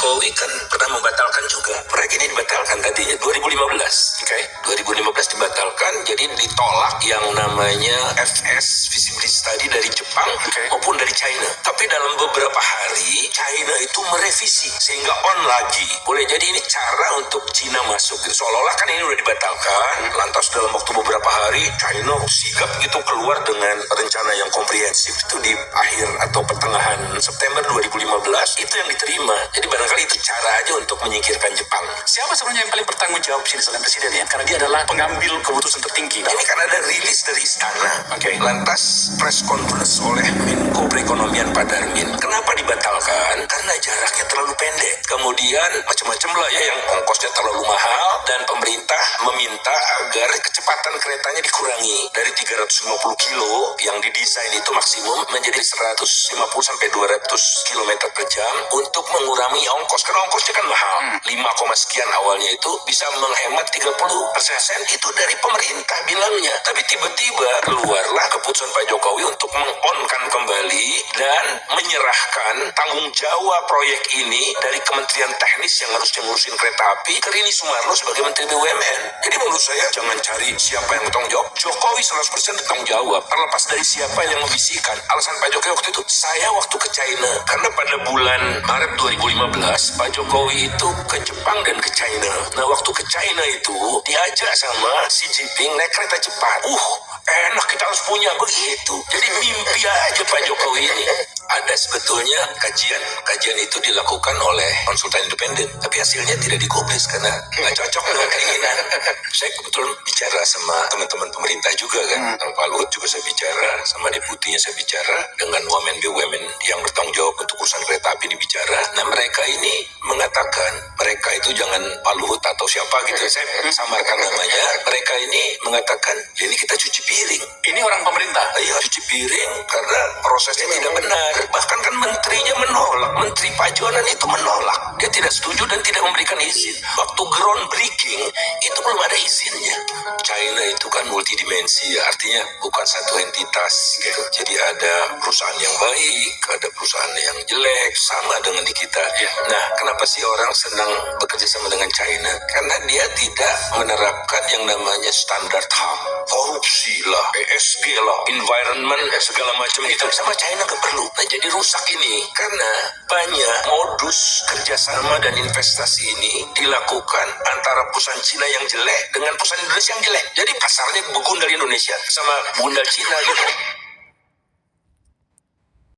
Jokowi kan pernah membatalkan juga. Proyek ini dibatalkan tadinya 2015. Oke. 2015 dibatalkan, jadi ditolak yang namanya FS Feasibility Study dari Jepang maupun dari China. Tapi dalam beberapa hari China itu merevisi sehingga on lagi. Boleh jadi ini cara untuk China masuk. Seolah-olah kan ini udah dibatalkan, lantas dalam waktu beberapa hari China sigap gitu keluar dengan rencana yang komprehensif. Itu di akhir atau pertengahan September 2015 itu yang diterima. Jadi barangkali itu cara aja untuk menyingkirkan Jepang. Siapa sebenarnya yang paling bertanggung jawab sini selain presiden ya? Karena dia adalah pengambil keputusan tertinggi. Ini kan ada rilis dari istana. Oke. Lantas press conference oleh Menko Perekonomian Pak Darmin. Kenapa dibatalkan? Karena jaraknya terlalu pendek. Kemudian macam-macam lah ya, yang ongkosnya terlalu mahal dan pemerintah meminta agar kecepatan keretanya dikurangi dari 350 kilo yang didesain itu maksimum menjadi 150 sampai 200 km per jam untuk mengurangi ongkos. Karena ongkosnya kan mahal. 5, sekian awalnya itu bisa menghemat 30%. Itu dari pemerintah bilangnya. Tapi tiba-tiba keluarlah keputusan Pak Jokowi untuk meng-on-kan kembali dan menyerahkan tanggung jawab proyek ini dari Kementerian Teknis yang harusnya ngurusin kereta api ke Rini Sumarno sebagai Menteri BUMN. Jadi menurut saya jangan cari siapa yang bertanggung jawab. Jokowi 100% bertanggung jawab. Terlepas dari siapa yang membisikkan. Alasan Pak Jokowi waktu itu, saya waktu ke China, karena pada bulan Maret 2015 Pak Jokowi itu ke Jepang dan ke China. Nah waktu ke China itu diajak sama Xi Jinping naik kereta cepat. Enak, kita harus punya begitu. Jadi mimpi aja Pak Jokowi ini. Ada sebetulnya kajian itu dilakukan oleh konsultan independen, tapi hasilnya tidak dipublis karena nggak cocok dengan keinginan. Saya kebetulan bicara sama teman-teman pemerintah juga kan, sama Pak Luhut juga saya bicara, sama deputinya saya bicara, dengan Wamen BUMN yang bertanggung jawab untuk urusan kereta api ini bicara. Nah mereka ini mengatakan, mereka itu jangan Pak Luhut atau siapa gitu, saya samarkan namanya. Mereka ini mengatakan, ya ini kita cuci piring. Ini orang pemerintah. Iya, cuci piring karena prosesnya tidak benar. Bahkan kan menterinya menolak, Menteri Pajonan itu menolak. Dia tidak setuju dan tidak memberikan izin. Waktu groundbreaking itu belum ada izinnya. China itu kan multidimensi ya, artinya bukan satu entitas gitu. Jadi ada perusahaan yang baik, ada perusahaan yang jelek, sama dengan di kita. Nah, kenapa sih orang senang bekerja sama dengan China? Karena dia tidak menerapkan yang namanya standar HAM. Korupsi lah, ESG lah, environment, segala macam itu sama China gak perlu. Nah, jadi rusak ini karena banyak modus kerjasama dan investasi ini dilakukan antara perusahaan Cina yang jelek dengan perusahaan Indonesia yang jelek. Jadi pasarnya begundal Indonesia sama bundal Cina gitu.